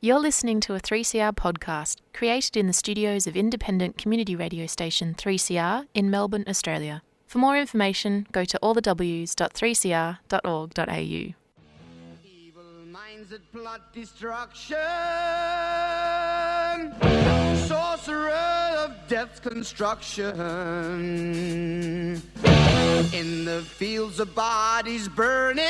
You're listening to a 3CR podcast created in the studios of independent community radio station 3CR in Melbourne, Australia. For more information, go to allthews.3cr.org.au. Evil minds that plot destruction, sorcerer of death's construction, in the fields of bodies burning,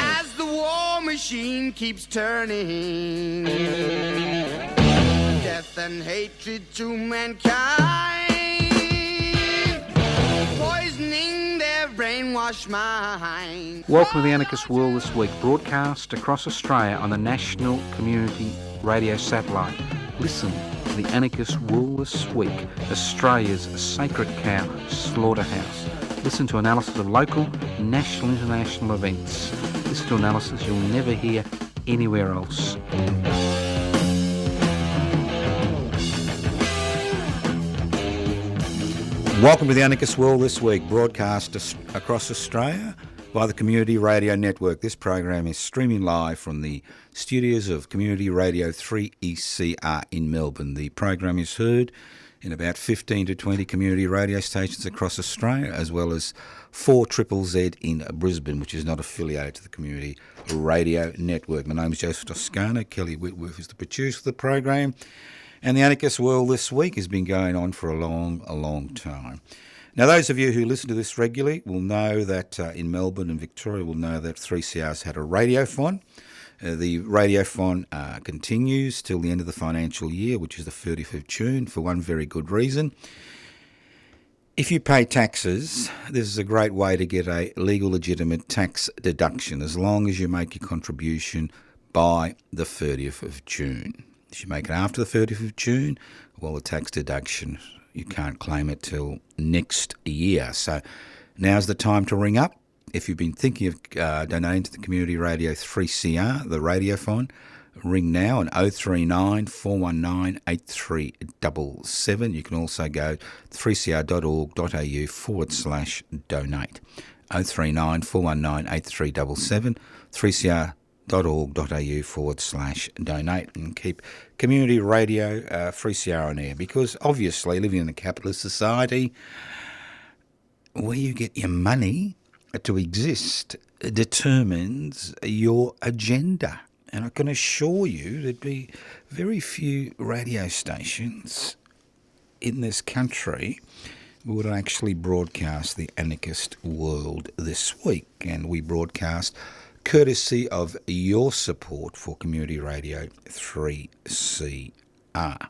as the war machine keeps turning, death and hatred to mankind, poisoning their brainwashed mind. Welcome to the Anarchist World This Week, broadcast across Australia on the National Community Radio Satellite. Listen to the Anarchist World This Week, Australia's sacred cow slaughterhouse. Listen to analysis of local, national, international events. Listen to analysis you'll never hear anywhere else. Welcome to the Anarchist World This Week, broadcast across Australia by the Community Radio Network. This program is streaming live from the studios of Community Radio 3ECR in Melbourne. The program is heard in about 15 to 20 community radio stations across Australia, as well as 4ZZZ in Brisbane, which is not affiliated to the Community Radio Network. My name is Joseph Toscano. Kelly Whitworth is the producer of the program. And the Anarchist World This Week has been going on for a long time. Now, those of you who listen to this regularly will know that in Melbourne and Victoria will know that 3CR's had a radiothon. The radiothon continues till the end of the financial year, which is the 30th of June, for one very good reason. If you pay taxes, this is a great way to get a legal, legitimate tax deduction, as long as you make your contribution by the 30th of June. If you make it after the 30th of June, well, the tax deduction, you can't claim it till next year. So now's the time to ring up. If you've been thinking of donating to the Community Radio 3CR, the radiothon, ring now on 039 419 8377. You can also go to 3cr.org.au/donate. 039 419 8377, 3cr.org.au/donate, and keep Community Radio 3CR on air, because obviously living in a capitalist society where you get your money to exist determines your agenda. And I can assure you there'd be very few radio stations in this country would actually broadcast the Anarchist World This Week. And we broadcast courtesy of your support for Community Radio 3CR.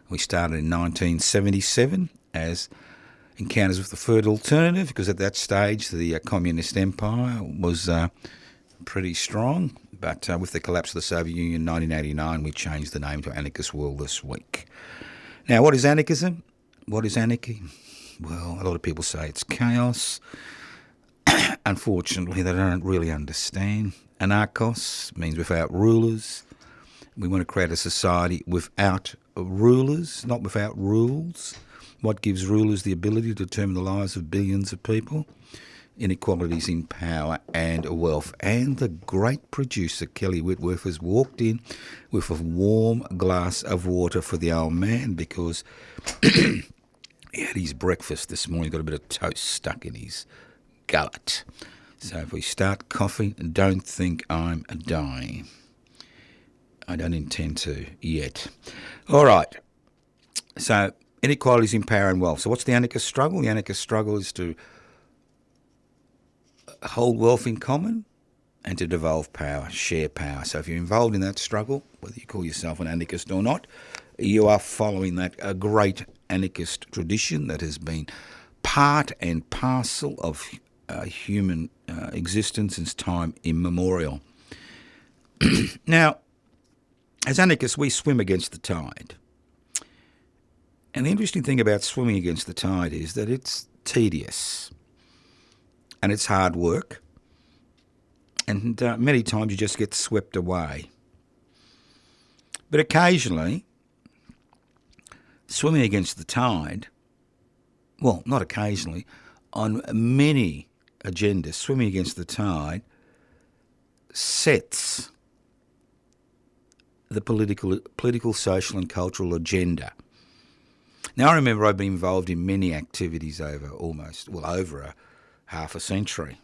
We started in 1977 as Encounters with the Third Alternative, because at that stage the communist empire was pretty strong. But with the collapse of the Soviet Union in 1989, we changed the name to Anarchist World This Week. Now, what is anarchism? What is anarchy? Well, a lot of people say it's chaos. Unfortunately, they don't really understand. Anarchos means without rulers. We want to create a society without rulers, not without rules. What gives rulers the ability to determine the lives of billions of people? Inequalities in power and wealth. And the great producer, Kelly Whitworth, has walked in with a warm glass of water for the old man, because he had his breakfast this morning, got a bit of toast stuck in his gullet. So if we start coughing, don't think I'm dying. I don't intend to yet. All right. So inequalities in power and wealth. So what's the anarchist struggle? The anarchist struggle is to hold wealth in common and to devolve power, share power. So if you're involved in that struggle, whether you call yourself an anarchist or not, you are following that great anarchist tradition that has been part and parcel of human existence since time immemorial. Now, as anarchists, we swim against the tide. And the interesting thing about swimming against the tide is that it's tedious and it's hard work, and many times you just get swept away. But occasionally, swimming against the tide, well, not occasionally, on many agendas, swimming against the tide sets the political, social and cultural agenda. Now, I remember I've been involved in many activities over over half a century.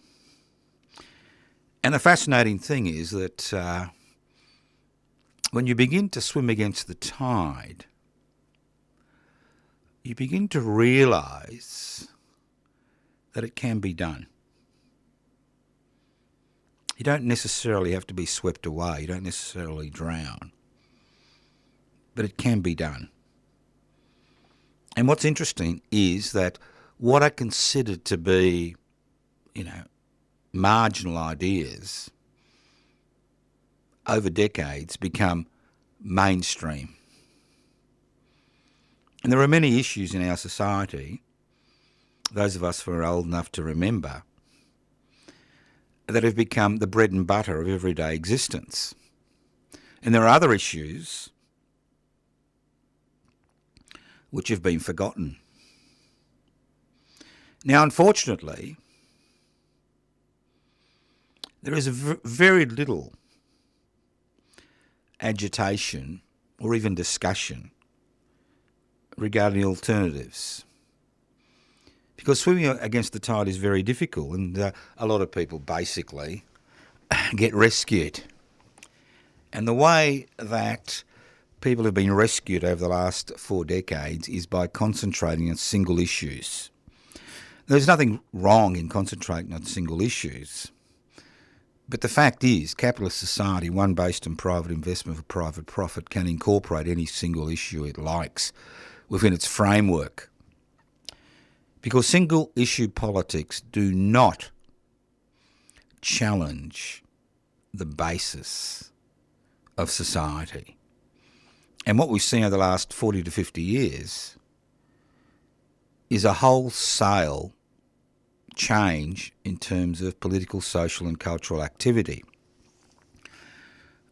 And the fascinating thing is that when you begin to swim against the tide, you begin to realise that it can be done. You don't necessarily have to be swept away. You don't necessarily drown. But it can be done. And what's interesting is that what I considered to be, marginal ideas over decades become mainstream. And there are many issues in our society, those of us who are old enough to remember, that have become the bread and butter of everyday existence. And there are other issues which have been forgotten. Now, unfortunately, there is very little agitation or even discussion regarding alternatives. Because swimming against the tide is very difficult, and a lot of people basically get rescued. And the way that people have been rescued over the last 4 decades is by concentrating on single issues. There's nothing wrong in concentrating on single issues. But the fact is, capitalist society, one based on private investment for private profit, can incorporate any single issue it likes within its framework. Because single issue politics do not challenge the basis of society. And what we've seen over the last 40 to 50 years is a wholesale change in terms of political, social and cultural activity,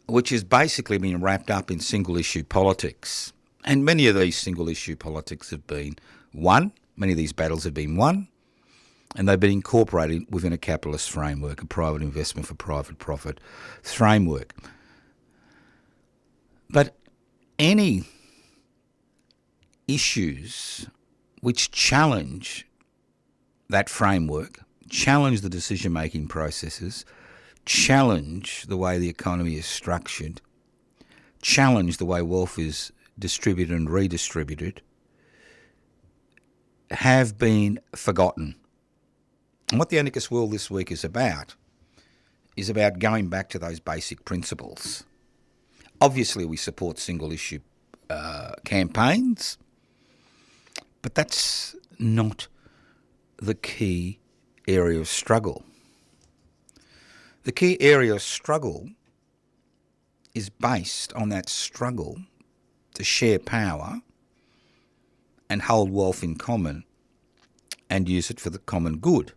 which has basically been wrapped up in single issue politics. And many of these single issue politics have been won. Many of these battles have been won, and they've been incorporated within a capitalist framework, a private investment for private profit framework. But any issues which challenge that framework, challenge the decision-making processes, challenge the way the economy is structured, challenge the way wealth is distributed and redistributed, have been forgotten. And what the Anarchist World this week is about going back to those basic principles. Obviously, we support single-issue campaigns, but that's not the key area of struggle. The key area of struggle is based on that struggle to share power and hold wealth in common and use it for the common good.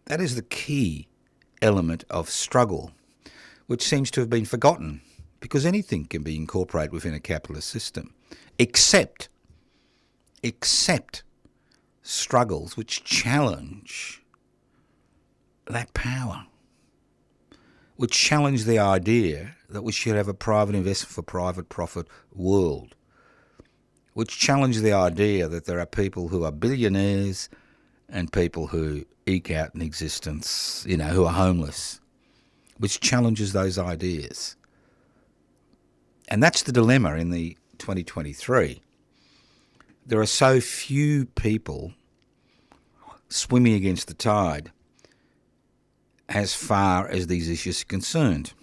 That is the key element of struggle, which seems to have been forgotten, because anything can be incorporated within a capitalist system, except struggles which challenge that power, which challenge the idea that we should have a private investment for private profit world, which challenge the idea that there are people who are billionaires and people who eke out an existence, who are homeless, which challenges those ideas. And that's the dilemma in the 2023. There are so few people swimming against the tide as far as these issues are concerned.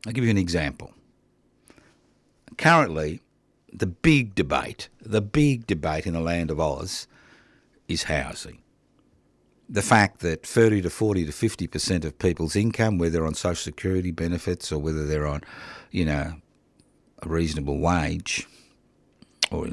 I'll give you an example. Currently, the big debate in the land of Oz is housing. The fact that 30 to 40 to 50% of people's income, whether they're on social security benefits or whether they're on, a reasonable wage or,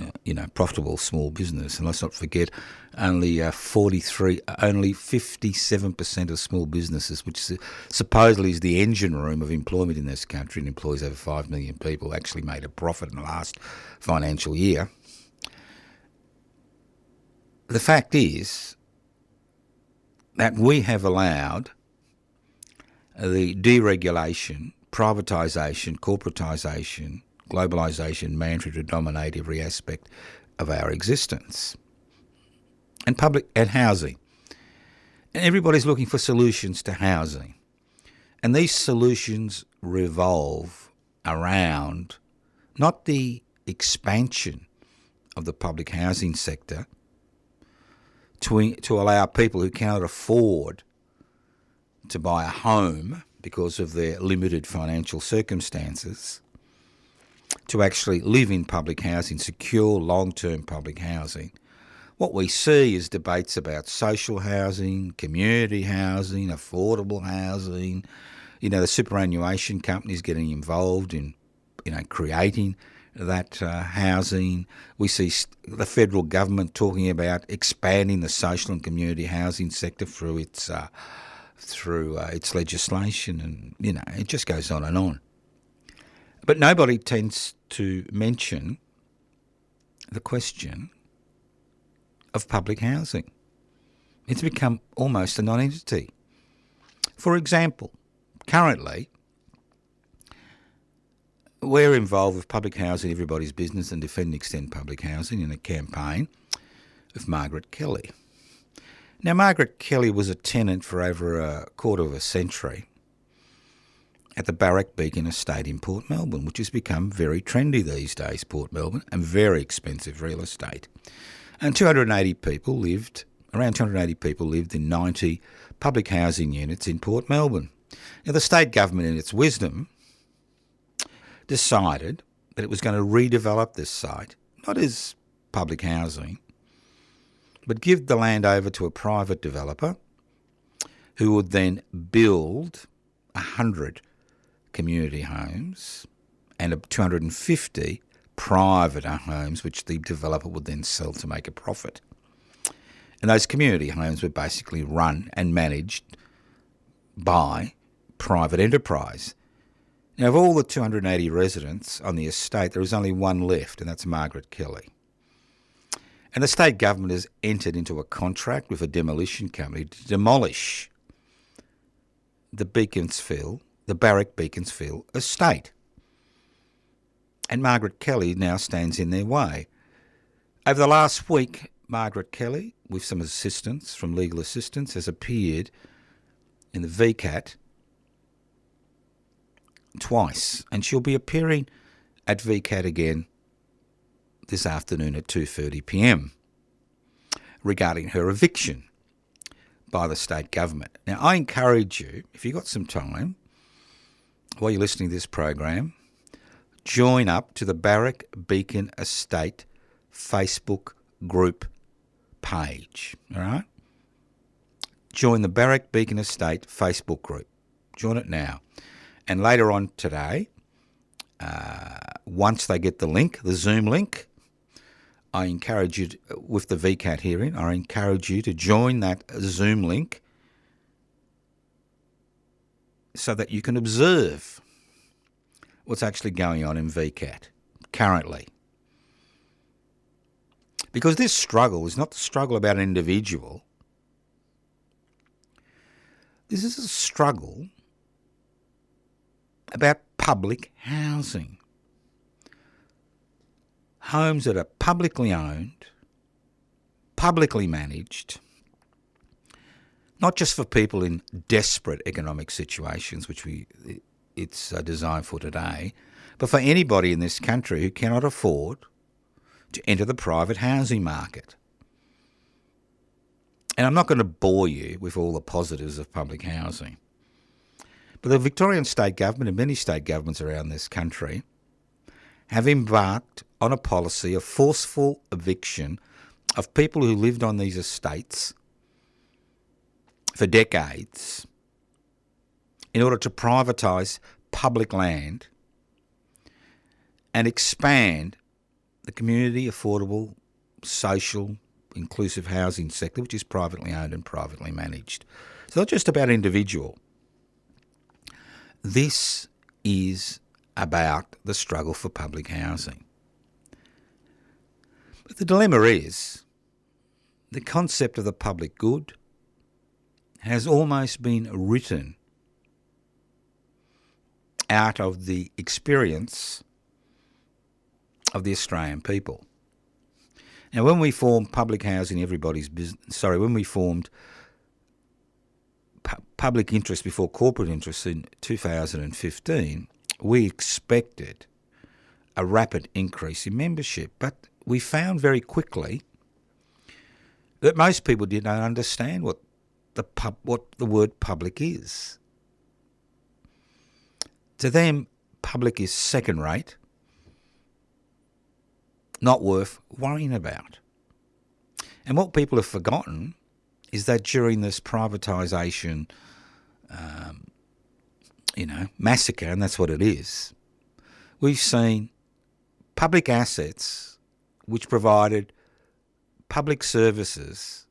profitable small business, and let's not forget only 57% of small businesses, which supposedly is the engine room of employment in this country and employs over 5 million people, actually made a profit in the last financial year. The fact is that we have allowed the deregulation, privatisation, corporatisation, globalisation mantra to dominate every aspect of our existence. And public and housing. And everybody's looking for solutions to housing. And these solutions revolve around not the expansion of the public housing sector to allow people who cannot afford to buy a home because of their limited financial circumstances to actually live in public housing, secure long-term public housing. What we see is debates about social housing, community housing, affordable housing. The superannuation companies getting involved in, creating that housing. We see the federal government talking about expanding the social and community housing sector through its legislation, and it just goes on and on. But nobody tends to mention the question of public housing. It's become almost a non-entity. For example, currently, we're involved with Public Housing Everybody's Business and Defend and Extend Public Housing in a campaign of Margaret Kelly. Now, Margaret Kelly was a tenant for over a quarter of a century at the Barak Beacon Estate in Port Melbourne, which has become very trendy these days, Port Melbourne, and very expensive real estate. And around 280 people lived in 90 public housing units in Port Melbourne. Now, the state government, in its wisdom, decided that it was going to redevelop this site, not as public housing, but give the land over to a private developer who would then build 100 community homes and 250 private homes, which the developer would then sell to make a profit. And those community homes were basically run and managed by private enterprise. Now, of all the 280 residents on the estate, there is only one left, and that's Margaret Kelly. And the state government has entered into a contract with a demolition company to demolish the Barak Beaconsfield estate. And Margaret Kelly now stands in their way. Over the last week, Margaret Kelly, with some assistance from legal assistance, has appeared in the VCAT twice, and she'll be appearing at VCAT again this afternoon at 2:30 p.m. regarding her eviction by the state government. Now, I encourage you, if you've got some time, while you're listening to this program, join up to the Barak Beacon Estate Facebook group page, all right? Join the Barak Beacon Estate Facebook group. Join it now. And later on today, once they get the link, the Zoom link, I encourage you, with the VCAT hearing, I encourage you to join that Zoom link so that you can observe what's actually going on in VCAT currently. Because this struggle is not the struggle about an individual. This is a struggle about public housing. Homes that are publicly owned, publicly managed, not just for people in desperate economic situations, which it's designed for today, but for anybody in this country who cannot afford to enter the private housing market. And I'm not going to bore you with all the positives of public housing. But the Victorian state government and many state governments around this country have embarked on a policy of forceful eviction of people who lived on these estates for decades in order to privatise public land and expand the community, affordable, social, inclusive housing sector, which is privately owned and privately managed. It's not just about individual. This is about the struggle for public housing. But the dilemma is the concept of the public good has almost been written out of the experience of the Australian people. Now, when we formed public housing, when we formed public interest before corporate interest in 2015, we expected a rapid increase in membership, but we found very quickly that most people did not understand what the word public is. To them, public is second rate, not worth worrying about. And what people have forgotten is that during this privatisation, massacre, and that's what it is, we've seen public assets which provided public services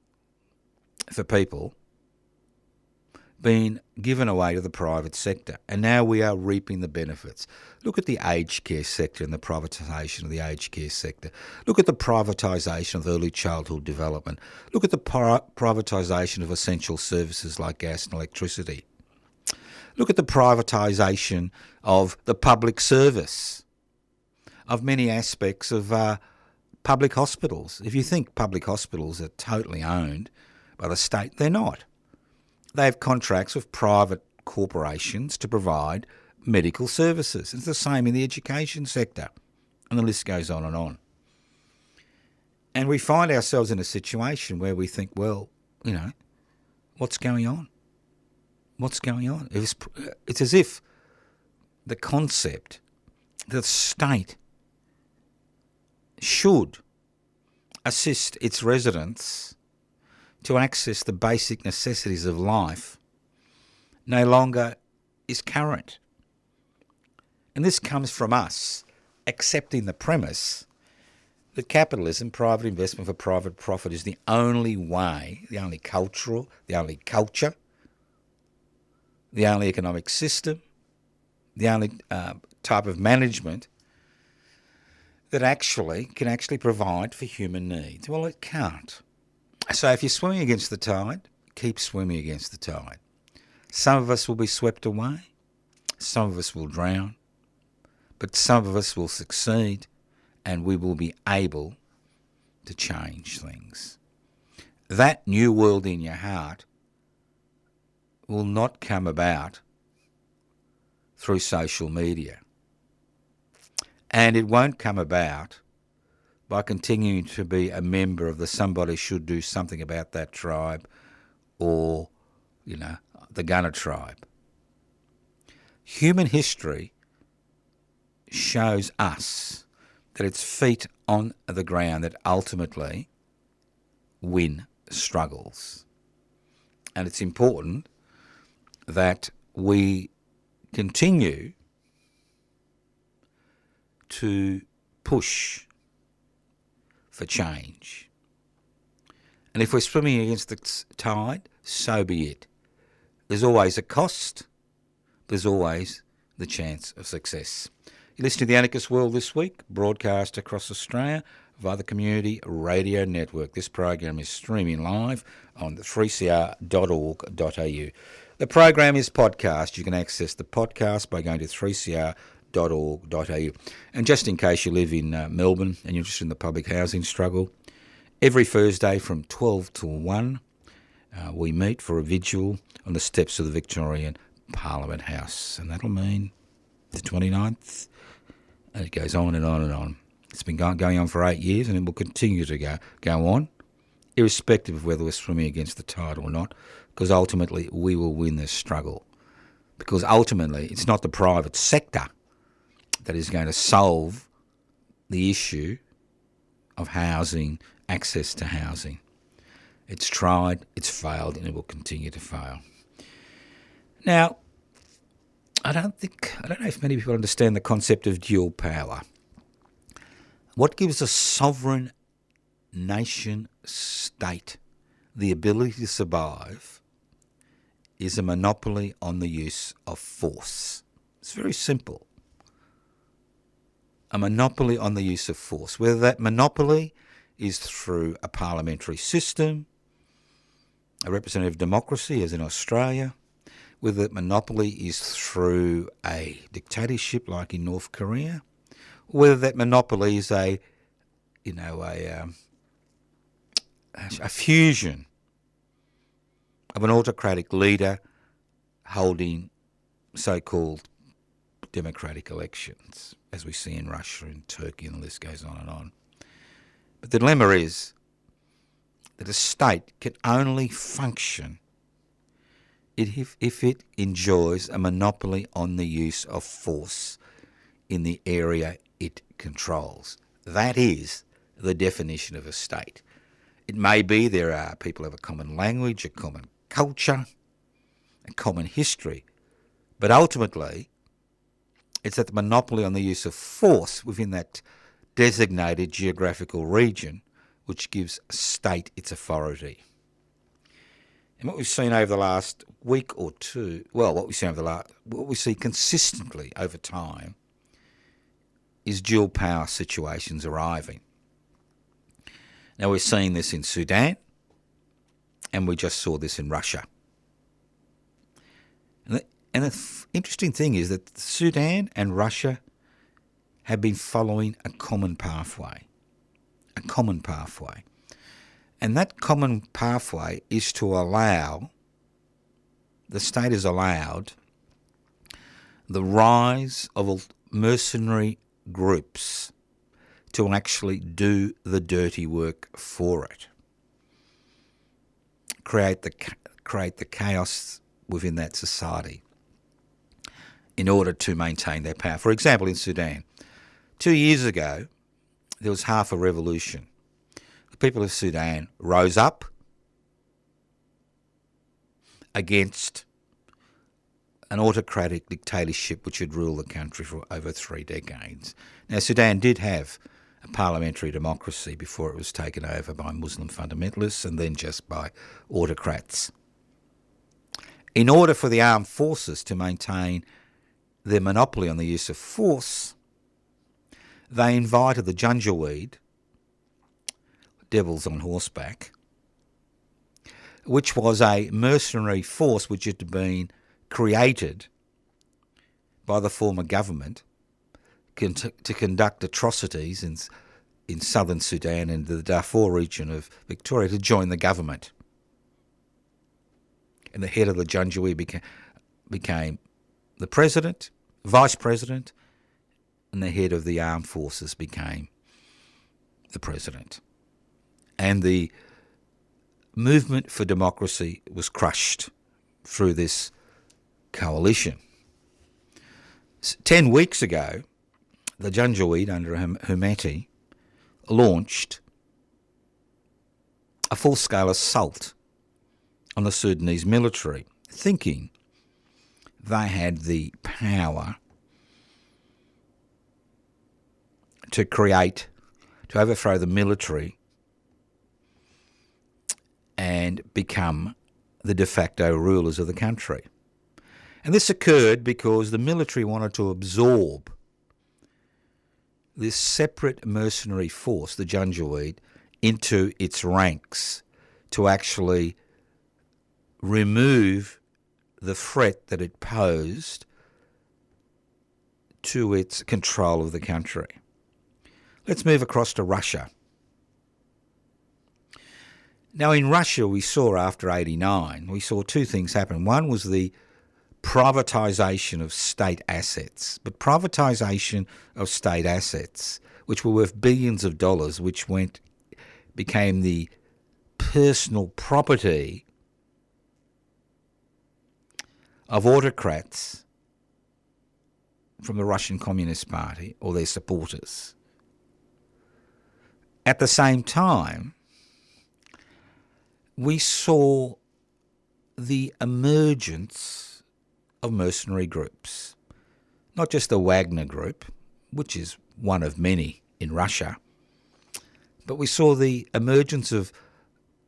for people being given away to the private sector, and now we are reaping the benefits. Look at the aged care sector and the privatisation of the aged care sector. Look at the privatisation of early childhood development. Look at the privatisation of essential services like gas and electricity. Look at the privatisation of the public service, of many aspects of public hospitals. If you think public hospitals are totally owned by the state, they're not. They have contracts with private corporations to provide medical services. It's the same in the education sector, and the list goes on and on. And we find ourselves in a situation where we think, well, what's going on? What's going on? It's as if the concept that the state should assist its residents to access the basic necessities of life no longer is current. And this comes from us accepting the premise that capitalism, private investment for private profit, is the only way, the only culture, the only economic system, the only type of management that can actually provide for human needs. Well, it can't. So if you're swimming against the tide, keep swimming against the tide. Some of us will be swept away, some of us will drown, but some of us will succeed, and we will be able to change things. That new world in your heart will not come about through social media. And it won't come about by continuing to be a member of the somebody should do something about that tribe or, the Gunner tribe. Human history shows us that it's feet on the ground that ultimately win struggles. And it's important that we continue to push for change. And if we're swimming against the tide, so be it. There's always a cost. There's always the chance of success. You listen to The Anarchist World This Week, broadcast across Australia via the Community Radio Network. This program is streaming live on 3cr.org.au. The program is podcast. You can access the podcast by going to 3cr.org.au. And just in case you live in Melbourne and you're interested in the public housing struggle, every Thursday from 12 till 1, we meet for a vigil on the steps of the Victorian Parliament House. And that'll mean the 29th. And it goes on and on and on. It's been going on for 8 years, and it will continue to go on, irrespective of whether we're swimming against the tide or not, because ultimately we will win this struggle. Because ultimately it's not the private sector that is going to solve the issue of housing, access to housing. It's tried, it's failed, and it will continue to fail. Now, I don't know if many people understand the concept of dual power. What gives a sovereign nation state the ability to survive is a monopoly on the use of force. It's very simple. A monopoly on the use of force. Whether that monopoly is through a parliamentary system, a representative democracy as in Australia, whether that monopoly is through a dictatorship like in North Korea, or whether that monopoly is a fusion of an autocratic leader holding so-called democratic elections, as we see in Russia and Turkey, and the list goes on and on. But the dilemma is that a state can only function if it enjoys a monopoly on the use of force in the area it controls. That is the definition of a state. It may be there are people have a common language, a common culture, a common history, but ultimately it's that the monopoly on the use of force within that designated geographical region which gives a state its authority. And what we've seen over the last week or two, what we see consistently over time is dual power situations arriving. Now we're seeing this in Sudan, and we just saw this in Russia. And the interesting thing is that Sudan and Russia have been following a common pathway. And that common pathway is to allow, the state has allowed the rise of mercenary groups to actually do the dirty work for it, create the chaos within that society in order to maintain their power. For example, in Sudan, 2 years ago, there was half a revolution. The people of Sudan rose up against an autocratic dictatorship which had ruled the country for over 3 decades. Now, Sudan did have a parliamentary democracy before it was taken over by Muslim fundamentalists and then just by autocrats. In order for the armed forces to maintain their monopoly on the use of force, they invited the Janjaweed, devils on horseback, which was a mercenary force which had been created by the former government to conduct atrocities in southern Sudan and the Darfur region of Victoria, to join the government. And the head of the Janjaweed became the president, vice president, and the head of the armed forces became the president. And the movement for democracy was crushed through this coalition. 10 weeks ago, the Janjaweed under Hemeti launched a full-scale assault on the Sudanese military, thinking they had the power to overthrow the military and become the de facto rulers of the country. And this occurred because the military wanted to absorb this separate mercenary force, the Janjaweed, into its ranks to actually remove the threat that it posed to its control of the country. Let's move across to Russia. Now, in Russia, we saw after 1989, we saw two things happen. One was the privatisation of state assets, but privatisation of state assets, which were worth billions of dollars, which became the personal property of autocrats from the Russian Communist Party or their supporters. At the same time, we saw the emergence of mercenary groups, not just the Wagner Group, which is one of many in Russia, but we saw the emergence of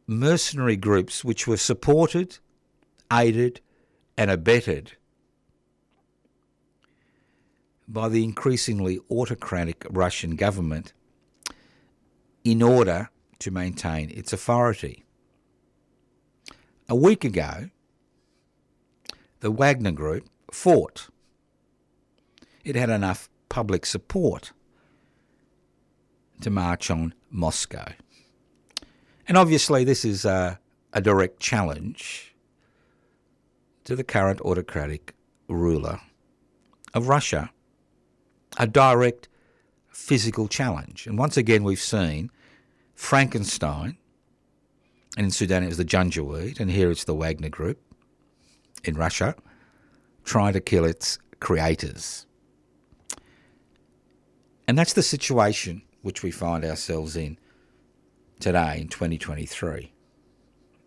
mercenary groups which were supported, aided and abetted by the increasingly autocratic Russian government in order to maintain its authority. A week ago, the Wagner Group fought. It had enough public support to march on Moscow. And obviously this is a direct challenge to the current autocratic ruler of Russia, a direct physical challenge. And once again we've seen Frankenstein, and in Sudan it was the Janjaweed, and here it's the Wagner Group in Russia, trying to kill its creators. And that's the situation which we find ourselves in today in 2023.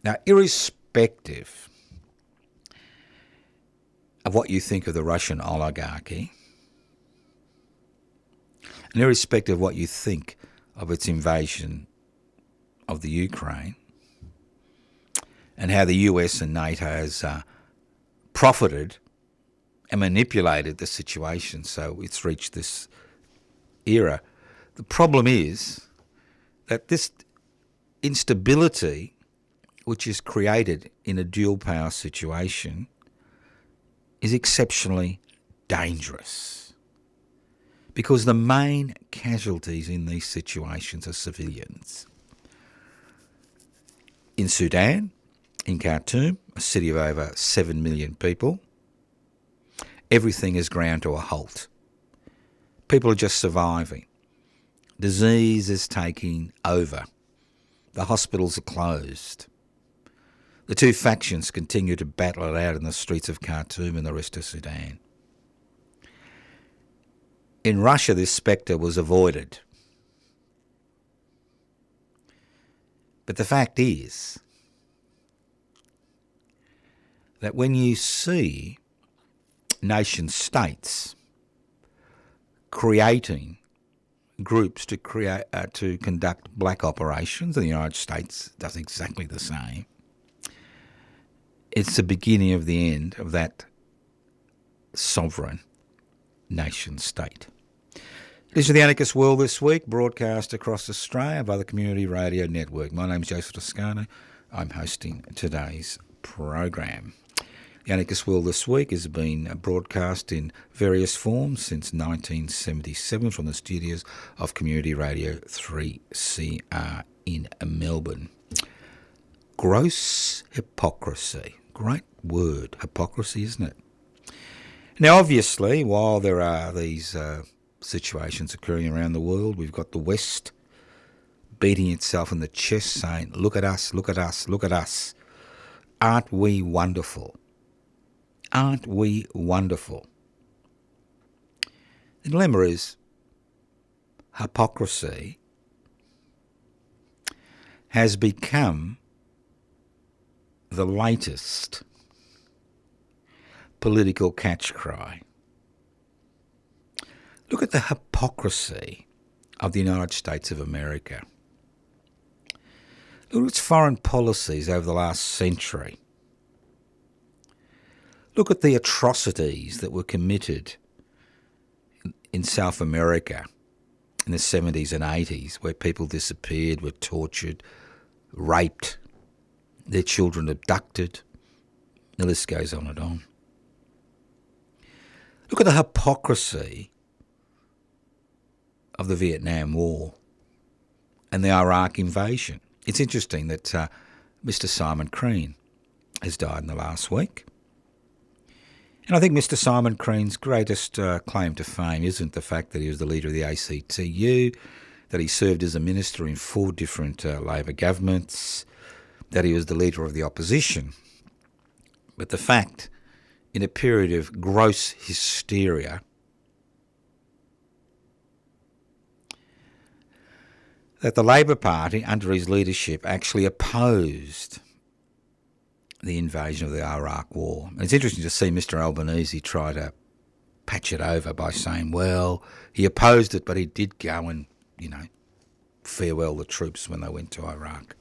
Now, irrespective of what you think of the Russian oligarchy, and irrespective of what you think of its invasion of the Ukraine, and how the US and NATO has profited and manipulated the situation so it's reached this era, the problem is that this instability which is created in a dual power situation is exceptionally dangerous, because the main casualties in these situations are civilians. In Sudan, in Khartoum, a city of over 7 million people, everything is ground to a halt. People are just surviving. Disease is taking over. The hospitals are closed. The two factions continue to battle it out in the streets of Khartoum and the rest of Sudan. In Russia, this spectre was avoided. But the fact is that when you see nation states creating groups to conduct black operations, and the United States does exactly the same, it's the beginning of the end of that sovereign nation state. This is the Anarchist World This Week, broadcast across Australia by the Community Radio Network. My name's Joseph Toscano. I'm hosting today's program. The Anarchist World This Week has been broadcast in various forms since 1977 from the studios of Community Radio 3CR in Melbourne. Gross hypocrisy. Great word, hypocrisy, isn't it? Now, obviously, while there are these situations occurring around the world, we've got the West beating itself in the chest saying, look at us, look at us, look at us. Aren't we wonderful? Aren't we wonderful? The dilemma is hypocrisy has become the latest political catch cry. Look at the hypocrisy of the United States of America. Look at its foreign policies over the last century. Look at the atrocities that were committed in South America in the 70s and 80s, where people disappeared, were tortured, raped, their children abducted. The list goes on and on. Look at the hypocrisy of the Vietnam War and the Iraq invasion. It's interesting that Mr. Simon Crean has died in the last week. And I think Mr. Simon Crean's greatest claim to fame isn't the fact that he was the leader of the ACTU, that he served as a minister in 4 different Labor governments, that he was the leader of the opposition, but the fact, in a period of gross hysteria, that the Labor Party, under his leadership, actually opposed the invasion of the Iraq War. And it's interesting to see Mr. Albanese try to patch it over by saying, well, he opposed it, but he did go and, farewell the troops when they went to Iraq.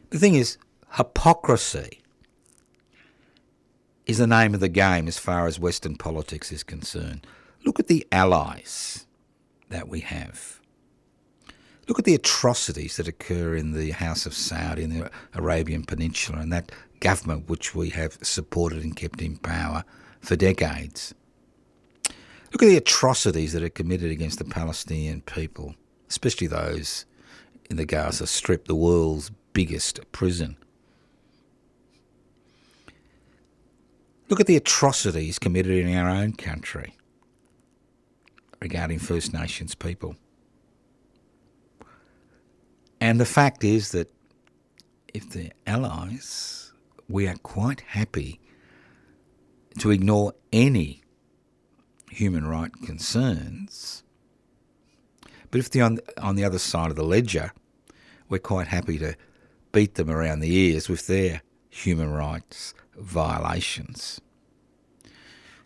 The thing is, hypocrisy is the name of the game as far as Western politics is concerned. Look at the allies that we have. Look at the atrocities that occur in the House of Saudi in the Arabian Peninsula and that government which we have supported and kept in power for decades. Look at the atrocities that are committed against the Palestinian people, especially those in the Gaza Strip, the world's biggest prison. Look at the atrocities committed in our own country regarding First Nations people. And the fact is that if they're allies, we are quite happy to ignore any human rights concerns. But if they're on the other side of the ledger, we're quite happy to beat them around the ears with their human rights violations.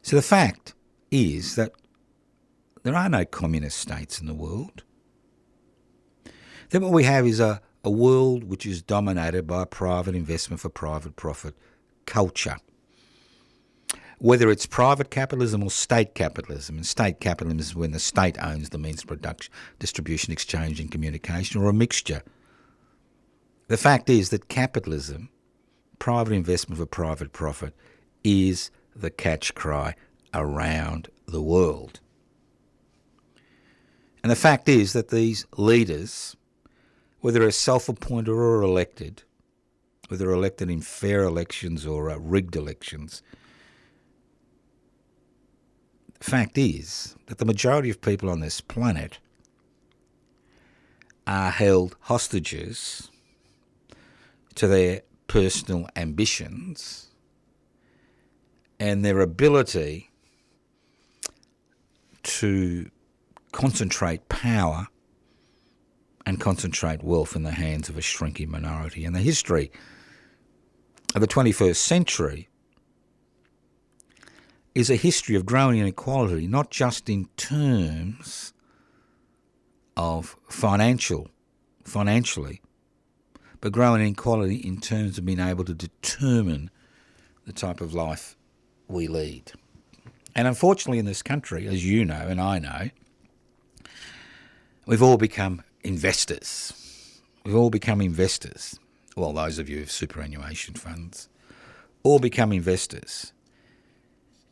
So the fact is that there are no communist states in the world. Then what we have is a world which is dominated by private investment for private profit culture. Whether it's private capitalism or state capitalism, and state capitalism is when the state owns the means of production, distribution, exchange and communication, or a mixture. The fact is that capitalism, private investment for private profit, is the catch cry around the world. And the fact is that these leaders, whether they're self-appointed or elected, whether they're elected in fair elections or rigged elections, the fact is that the majority of people on this planet are held hostages to their personal ambitions and their ability to concentrate power and concentrate wealth in the hands of a shrinking minority. And the history of the 21st century is a history of growing inequality, not just in terms of financially, but growing inequality in terms of being able to determine the type of life we lead. And unfortunately in this country, as you know and I know, we've all become investors. We've all become investors. Well, those of you with superannuation funds, all become investors.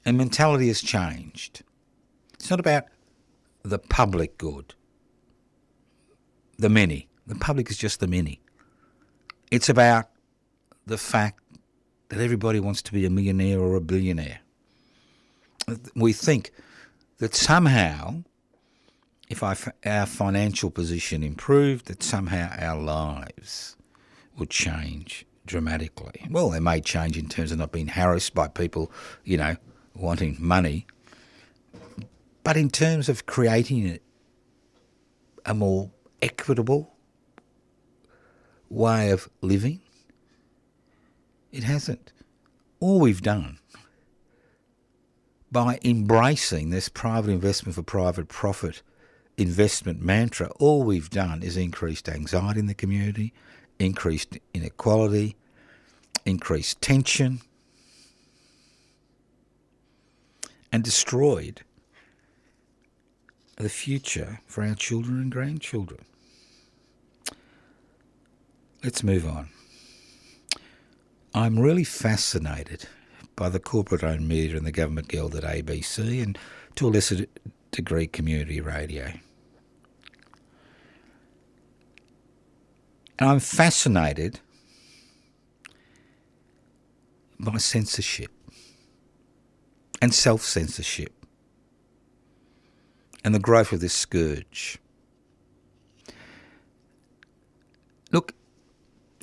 And mentality has changed. It's not about the public good, the many. The public is just the many. It's about the fact that everybody wants to be a millionaire or a billionaire. We think that somehow, if our financial position improved, that somehow our lives would change dramatically. Well, they may change in terms of not being harassed by people, wanting money, but in terms of creating a more equitable way of living, it hasn't. All we've done by embracing this private investment for private profit investment mantra, all we've done is increased anxiety in the community, increased inequality, increased tension, and destroyed the future for our children and grandchildren. Let's move on. I'm really fascinated by the corporate-owned media and the government guild at ABC and, to a lesser degree, community radio. And I'm fascinated by censorship and self-censorship and the growth of this scourge. Look,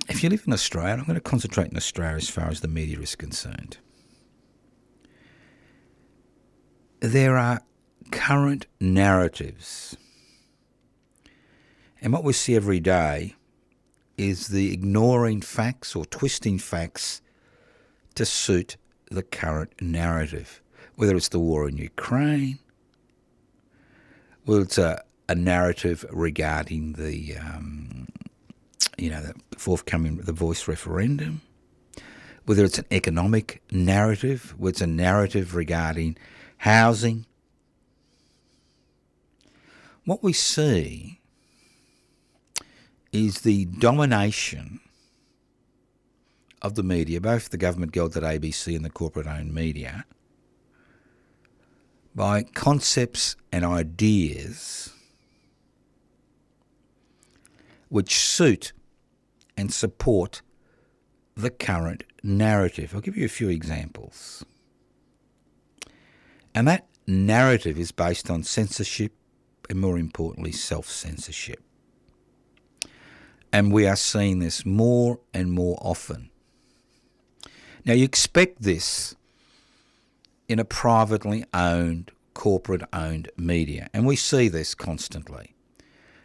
if you live in Australia, I'm going to concentrate in Australia as far as the media is concerned. There are current narratives. And what we see every day is the ignoring facts or twisting facts to suit the current narrative. Whether it's the war in Ukraine, whether it's a narrative regarding the forthcoming the voice referendum, whether it's an economic narrative, whether it's a narrative regarding housing. What we see is the domination of the media, both the government-gelded ABC and the corporate-owned media, by concepts and ideas which suit and support the current narrative. I'll give you a few examples. And that narrative is based on censorship and, more importantly, self-censorship. And we are seeing this more and more often. Now, you expect this in a privately owned, corporate-owned media, and we see this constantly.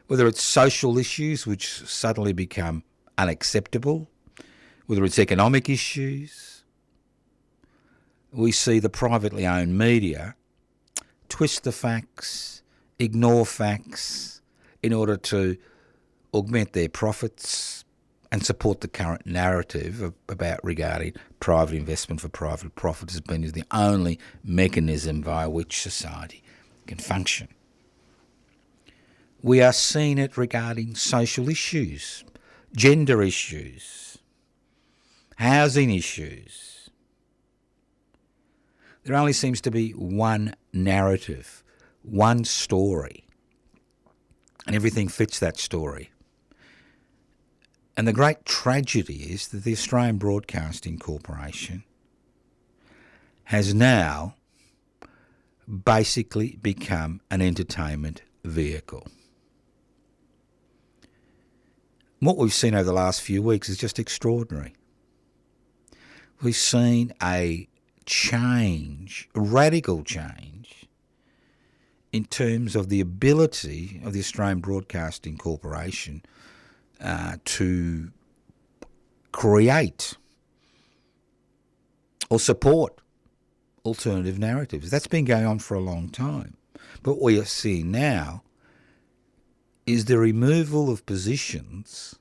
Whether it's social issues which suddenly become unacceptable, whether it's economic issues, we see the privately owned media twist the facts, ignore facts in order to augment their profits and support the current narrative about regarding private investment for private profit as being the only mechanism via which society can function. We are seeing it regarding social issues, gender issues, housing issues. There only seems to be one narrative, one story, and everything fits that story. And the great tragedy is that the Australian Broadcasting Corporation has now basically become an entertainment vehicle. What we've seen over the last few weeks is just extraordinary. We've seen a change, a radical change, in terms of the ability of the Australian Broadcasting Corporation to create or support alternative narratives. That's been going on for a long time. But what we are seeing now is the removal of positions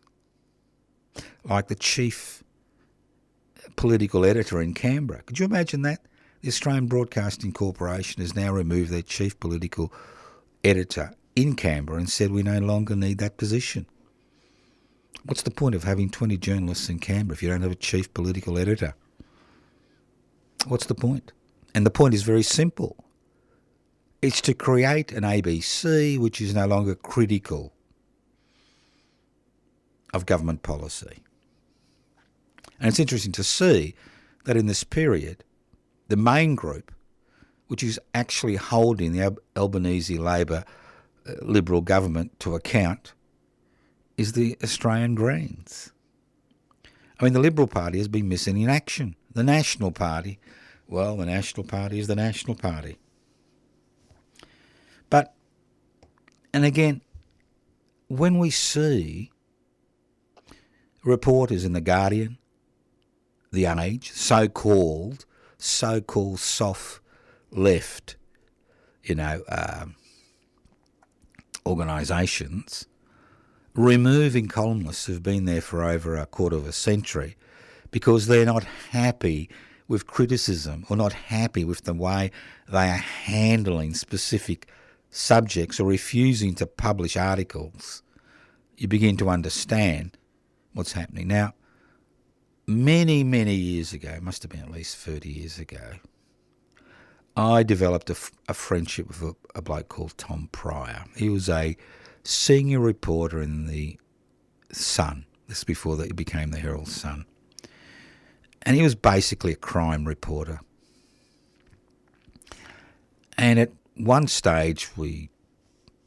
like the chief political editor in Canberra. Could you imagine that? The Australian Broadcasting Corporation has now removed their chief political editor in Canberra and said we no longer need that position. What's the point of having 20 journalists in Canberra if you don't have a chief political editor? What's the point? And the point is very simple. It's to create an ABC which is no longer critical of government policy. And it's interesting to see that in this period, the main group, which is actually holding the Albanese Labor Liberal government to account, is the Australian Greens. I mean, the Liberal Party has been missing in action. The National Party, well, the National Party is the National Party. But, and again, when we see reporters in The Guardian, The Age, so-called soft left, organisations, removing columnists who've been there for over a quarter of a century because they're not happy with criticism or not happy with the way they are handling specific subjects or refusing to publish articles, you begin to understand what's happening. Now, many, many years ago, must have been at least 30 years ago, I developed a friendship with a bloke called Tom Pryor. He was a senior reporter in the Sun. This is before it became the Herald Sun. And he was basically a crime reporter. And at one stage we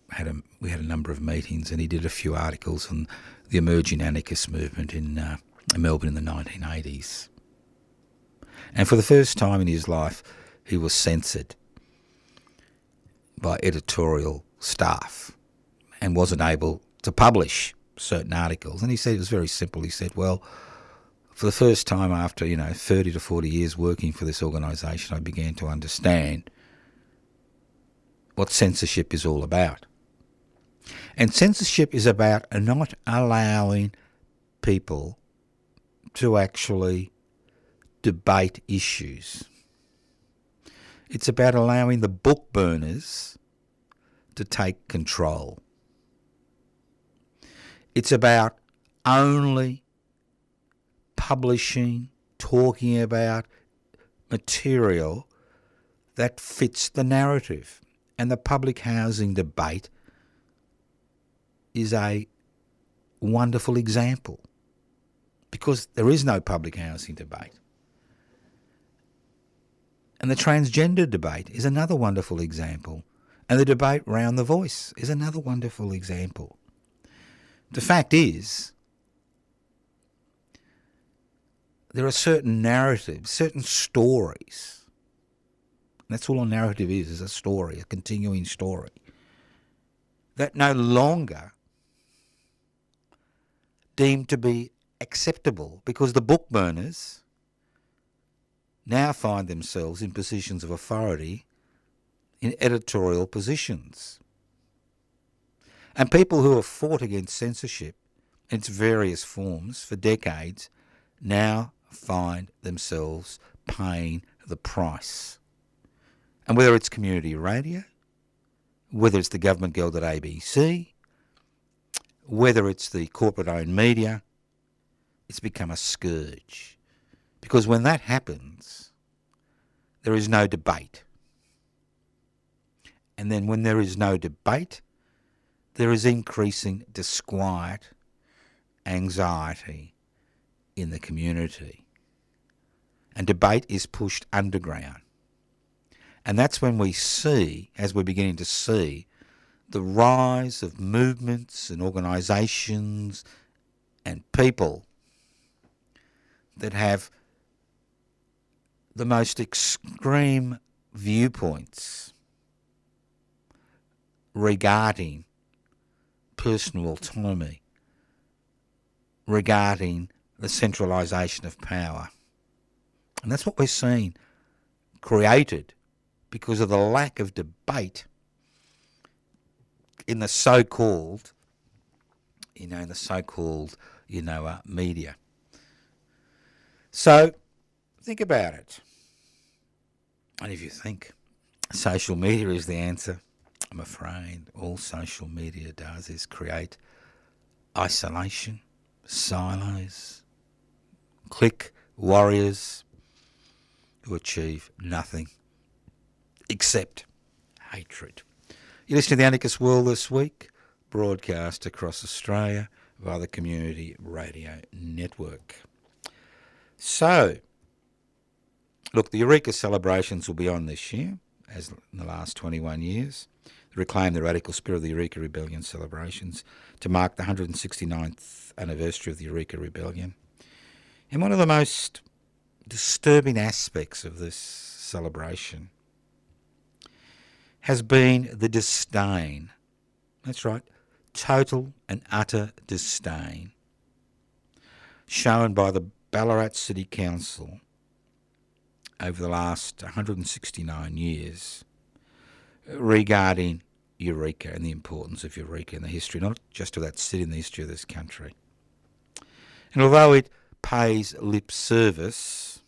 had a number of meetings, and he did a few articles on the emerging anarchist movement in Melbourne in the 1980s. And for the first time in his life, he was censored by editorial staff and wasn't able to publish certain articles. And he said it was very simple. He said, well, for the first time after, 30 to 40 years working for this organisation, I began to understand what censorship is all about. And censorship is about not allowing people to actually debate issues. It's about allowing the book burners to take control. It's about only publishing, talking about material that fits the narrative. And the public housing debate is a wonderful example, because there is no public housing debate. And the transgender debate is another wonderful example. And the debate around the voice is another wonderful example. The fact is, there are certain narratives, certain stories. That's all a narrative is a story, a continuing story, that no longer deemed to be acceptable, because the book burners now find themselves in positions of authority in editorial positions. And people who have fought against censorship in its various forms for decades now find themselves paying the price. And whether it's community radio, whether it's the government-gelded ABC, whether it's the corporate-owned media, it's become a scourge. Because when that happens, there is no debate. And then when there is no debate, there is increasing disquiet, anxiety in the community. And debate is pushed underground. And that's when we see, as we're beginning to see, the rise of movements and organisations and people that have the most extreme viewpoints regarding personal autonomy, regarding the centralisation of power. And that's what we're seeing created because of the lack of debate in the so-called, media. So think about it. And if you think social media is the answer, I'm afraid all social media does is create isolation, silos, clique warriors who achieve nothing except hatred. You're listening to The Anarchist World This Week, broadcast across Australia via the Community Radio Network. So, look, the Eureka celebrations will be on this year, as in the last 21 years, to reclaim the radical spirit of the Eureka Rebellion celebrations to mark the 169th anniversary of the Eureka Rebellion. And one of the most disturbing aspects of this celebration has been the disdain. That's right, total and utter disdain shown by the Ballarat City Council over the last 169 years regarding Eureka and the importance of Eureka in the history, not just of that city, in the history of this country. And although it pays lip service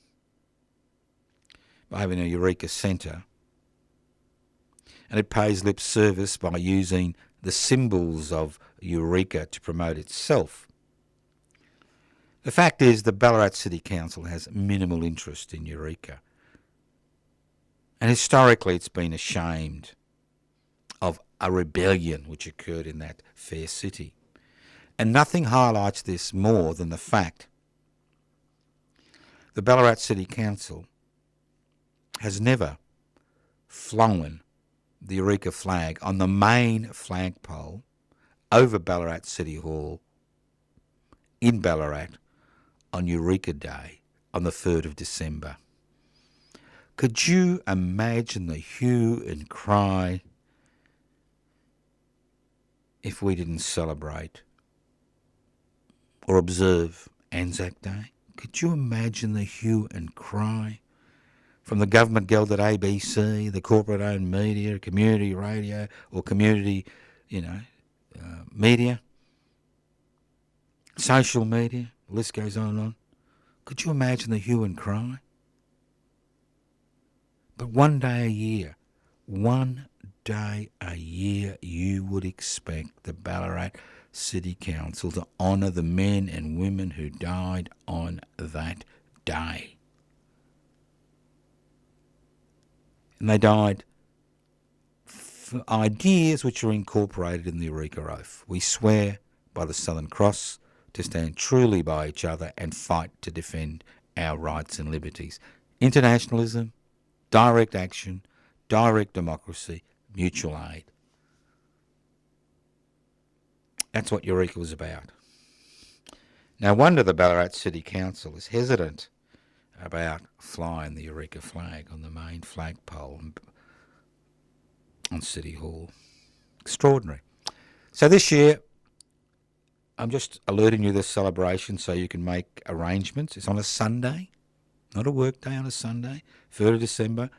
by having a Eureka Centre, and it pays lip service by using the symbols of Eureka to promote itself, the fact is the Ballarat City Council has minimal interest in Eureka. And historically it's been ashamed of a rebellion which occurred in that fair city. And nothing highlights this more than the fact the Ballarat City Council has never flown the Eureka flag on the main flagpole over Ballarat City Hall in Ballarat on Eureka Day on the 3rd of December. Could you imagine the hue and cry if we didn't celebrate or observe Anzac Day? Could you imagine the hue and cry from the government-gelded ABC, the corporate-owned media, community radio, or community, media, social media, the list goes on and on. Could you imagine the hue and cry? But one day a year, you would expect the Ballarat City Council to honour the men and women who died on that day. And they died for ideas which are incorporated in the Eureka Oath. We swear by the Southern Cross to stand truly by each other and fight to defend our rights and liberties. Internationalism, direct action, direct democracy, mutual aid. That's what Eureka was about. No wonder the Ballarat City Council is hesitant about flying the Eureka flag on the main flagpole on City Hall. Extraordinary. So this year, I'm just alerting you to this celebration so you can make arrangements. It's on a Sunday, not a work day, on a Sunday, 3rd of December.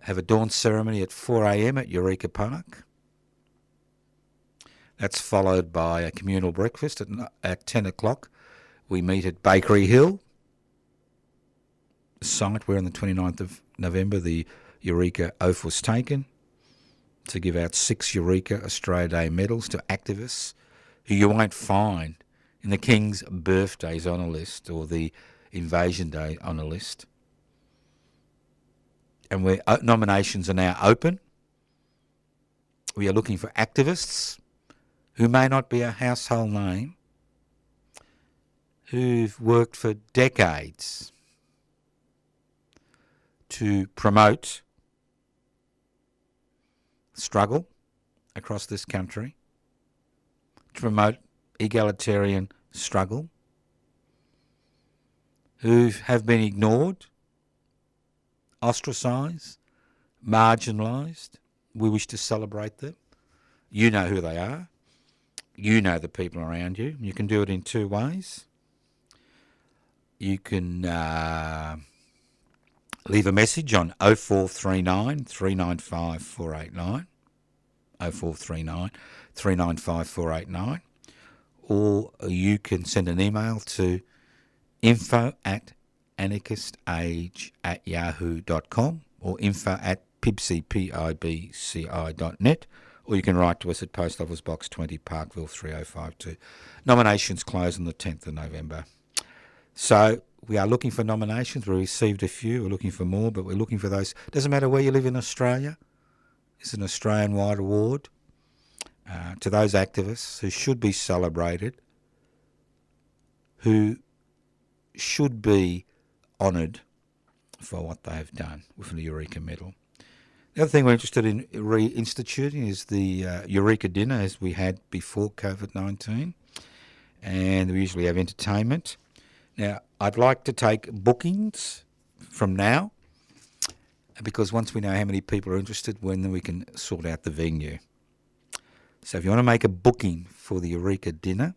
Have a dawn ceremony at 4 a.m. at Eureka Park. That's followed by a communal breakfast at 10 o'clock. We meet at Bakery Hill, the site where on the 29th of November the Eureka Oath was taken, to give out 6 Eureka Australia Day medals to activists who you won't find in the King's Birthdays honour list or the Invasion Day honour list. And where nominations are now open, we are looking for activists who may not be a household name, who've worked for decades to promote struggle across this country, to promote egalitarian struggle, who have been ignored, ostracised, marginalised. We wish to celebrate them. You know who they are. You know the people around you. You can do it in 2 ways. You can leave a message on 0439 395 489, 0439 395 489, or you can send an email to info@anarchistage@yahoo.com or info@pibci.net, or you can write to us at Post Office Box 20, Parkville 3052. Nominations close on the 10th of November. So we are looking for nominations. We received a few. We're looking for more, but we're looking for those. Doesn't matter where you live in Australia. It's an Australian-wide award to those activists who should be celebrated, who should be honoured for what they have done with the Eureka Medal. The other thing we're interested in reinstituting is the Eureka Dinner, as we had before COVID-19, and we usually have entertainment. Now, I'd like to take bookings from now, because once we know how many people are interested, then we can sort out the venue. So if you want to make a booking for the Eureka Dinner,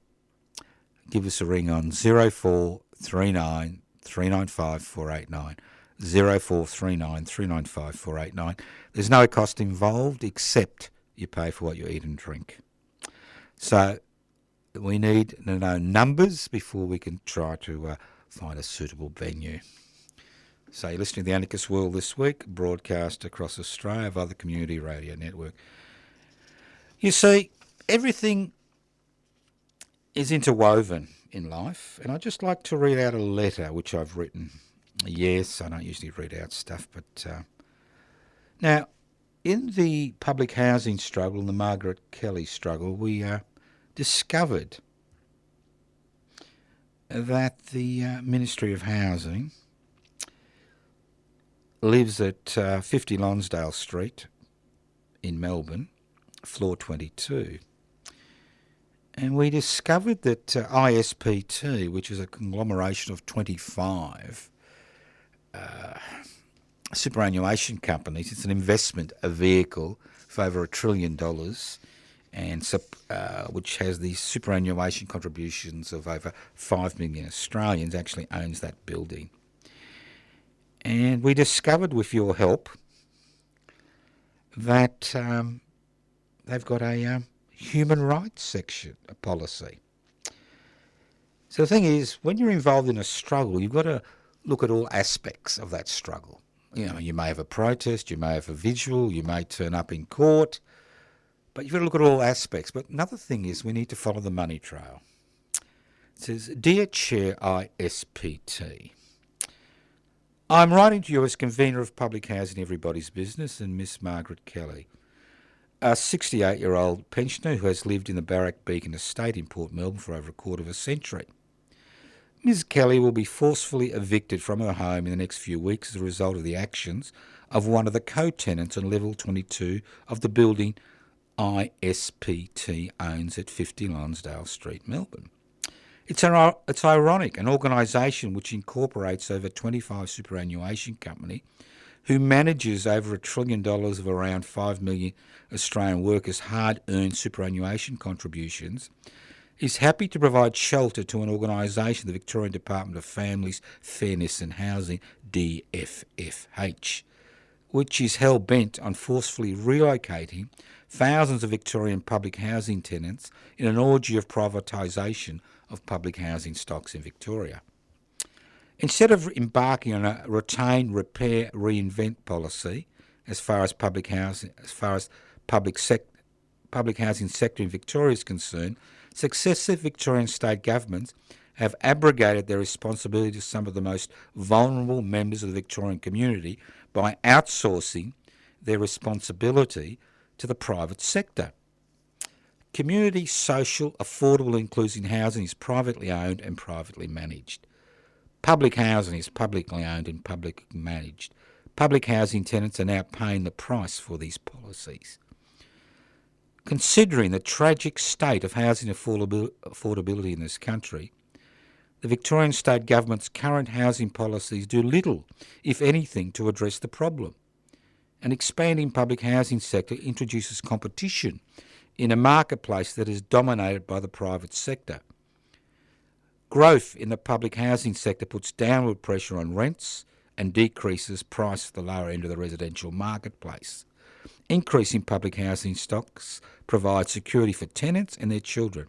give us a ring on 0439 395 489, 0439 395 489. There's no cost involved except you pay for what you eat and drink. So we need to know numbers before we can try to find a suitable venue. So you're listening to the Anarchist World This Week, broadcast across Australia via the Community Radio Network. You see, everything is interwoven in life, and I'd just like to read out a letter which I've written. Yes, I don't usually read out stuff, but now, in the public housing struggle, the Margaret Kelly struggle, we discovered that the Ministry of Housing lives at 50 Lonsdale Street in Melbourne, floor 22. And we discovered that ISPT, which is a conglomeration of 25 superannuation companies, it's an investment, a vehicle for over $1 trillion, and which has these superannuation contributions of over 5 million Australians, actually owns that building. And we discovered, with your help, that they've got a human rights section, a policy. So the thing is, when you're involved in a struggle, you've got to look at all aspects of that struggle. You know, you may have a protest, you may have a vigil, you may turn up in court, But you've got to look at all aspects. But another thing is we need to follow the money trail. It says, Dear Chair ISPT, I'm writing to you as convener of Public Housing Everybody's Business and Miss Margaret Kelly, a 68-year-old pensioner who has lived in the Barak Beacon estate in Port Melbourne for over a quarter of a century. Ms Kelly will be forcefully evicted from her home in the next few weeks as a result of the actions of one of the co-tenants on level 22 of the building ISPT owns at 50 Lonsdale Street, Melbourne. It's ironic, an organisation which incorporates over 25 superannuation company, who manages over $1 trillion of around 5 million Australian workers' hard-earned superannuation contributions, is happy to provide shelter to an organisation, the Victorian Department of Families, Fairness and Housing, DFFH, which is hell-bent on forcefully relocating thousands of Victorian public housing tenants in an orgy of privatisation of public housing stocks in Victoria. Instead of embarking on a retain, repair, reinvent policy as far as public housing sector in Victoria is concerned, successive Victorian state governments have abrogated their responsibility to some of the most vulnerable members of the Victorian community by outsourcing their responsibility to the private sector. Community, social, affordable, inclusive housing is privately owned and privately managed. Public housing is publicly owned and publicly managed. Public housing tenants are now paying the price for these policies. Considering the tragic state of housing affordability in this country, the Victorian State Government's current housing policies do little, if anything, to address the problem. An expanding public housing sector introduces competition in a marketplace that is dominated by the private sector. Growth in the public housing sector puts downward pressure on rents and decreases price at the lower end of the residential marketplace. Increasing public housing stocks provides security for tenants and their children.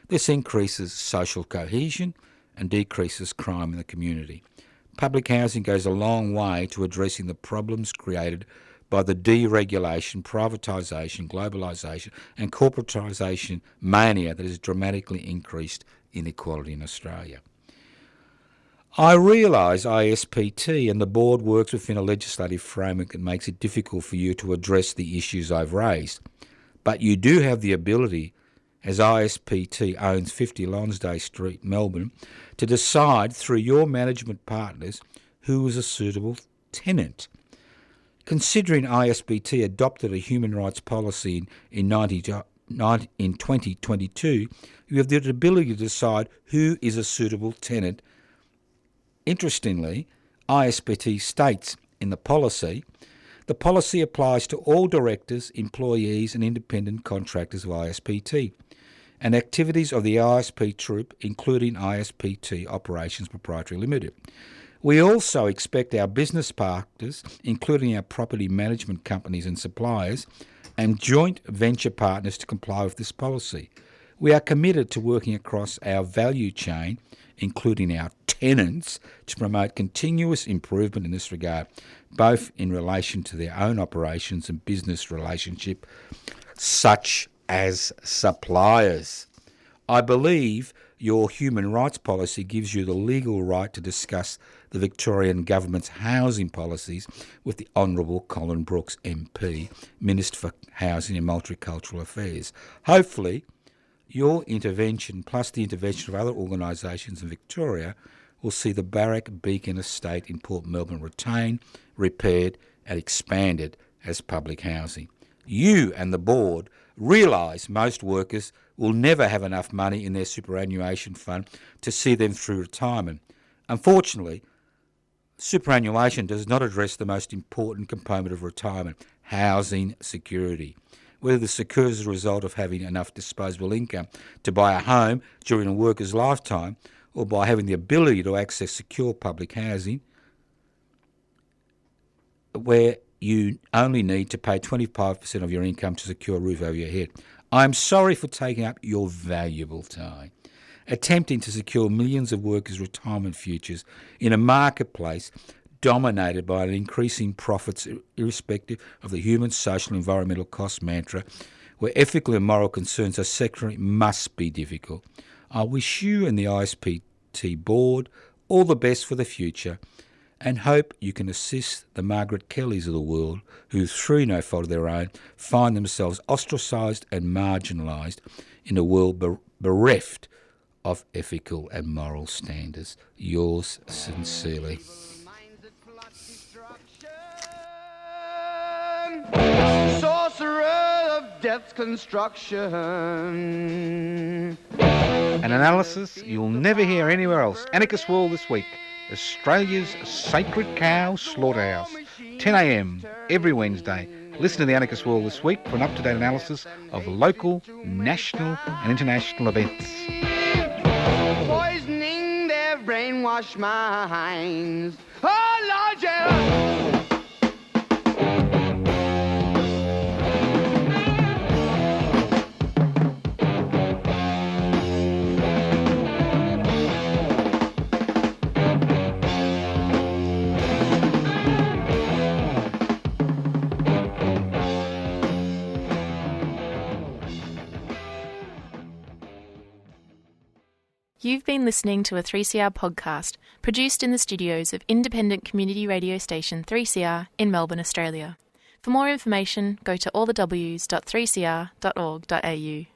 This increases social cohesion and decreases crime in the community. Public housing goes a long way to addressing the problems created by the deregulation, privatisation, globalisation and corporatisation mania that has dramatically increased inequality in Australia. I realise ISPT and the board works within a legislative framework that makes it difficult for you to address the issues I've raised, but you do have the ability, as ISPT owns 50 Lonsdale Street, Melbourne, to decide through your management partners who is a suitable tenant. Considering ISPT adopted a human rights policy in 2022, you have the ability to decide who is a suitable tenant. Interestingly, ISPT states in the policy applies to all directors, employees and independent contractors of ISPT and activities of the ISP Troop, including ISPT Operations Proprietary Limited. We also expect our business partners, including our property management companies and suppliers, and joint venture partners to comply with this policy. We are committed to working across our value chain, including our tenants, to promote continuous improvement in this regard, both in relation to their own operations and business relationship, such as suppliers. I believe your human rights policy gives you the legal right to discuss the Victorian Government's housing policies with the Honourable Colin Brooks MP, Minister for Housing and Multicultural Affairs. Hopefully, your intervention, plus the intervention of other organisations in Victoria, will see the Barak Beacon estate in Port Melbourne retained, repaired and expanded as public housing. You and the board realise most workers will never have enough money in their superannuation fund to see them through retirement. Unfortunately, superannuation does not address the most important component of retirement, housing security. Whether this occurs as a result of having enough disposable income to buy a home during a worker's lifetime or by having the ability to access secure public housing where you only need to pay 25% of your income to secure a roof over your head. I'm sorry for taking up your valuable time, attempting to secure millions of workers' retirement futures in a marketplace dominated by an increasing profits irrespective of the human, social, environmental cost mantra, where ethical and moral concerns are secondary must be difficult. I wish you and the ISPT board all the best for the future and hope you can assist the Margaret Kellys of the world who, through no fault of their own, find themselves ostracised and marginalised in a world bereft of ethical and moral standards. Yours sincerely. Sorcerer of death's construction. An analysis you'll never hear anywhere else. Anarchist World this week. Australia's sacred cow slaughterhouse. 10 a.m. every Wednesday. Listen to the Anarchist World this week for an up-to-date analysis of local, national and international events. Poisoning their brainwashed minds. Oh, Lord, yeah. You've been listening to a 3CR podcast produced in the studios of independent community radio station 3CR in Melbourne, Australia. For more information, go to allthews.3cr.org.au.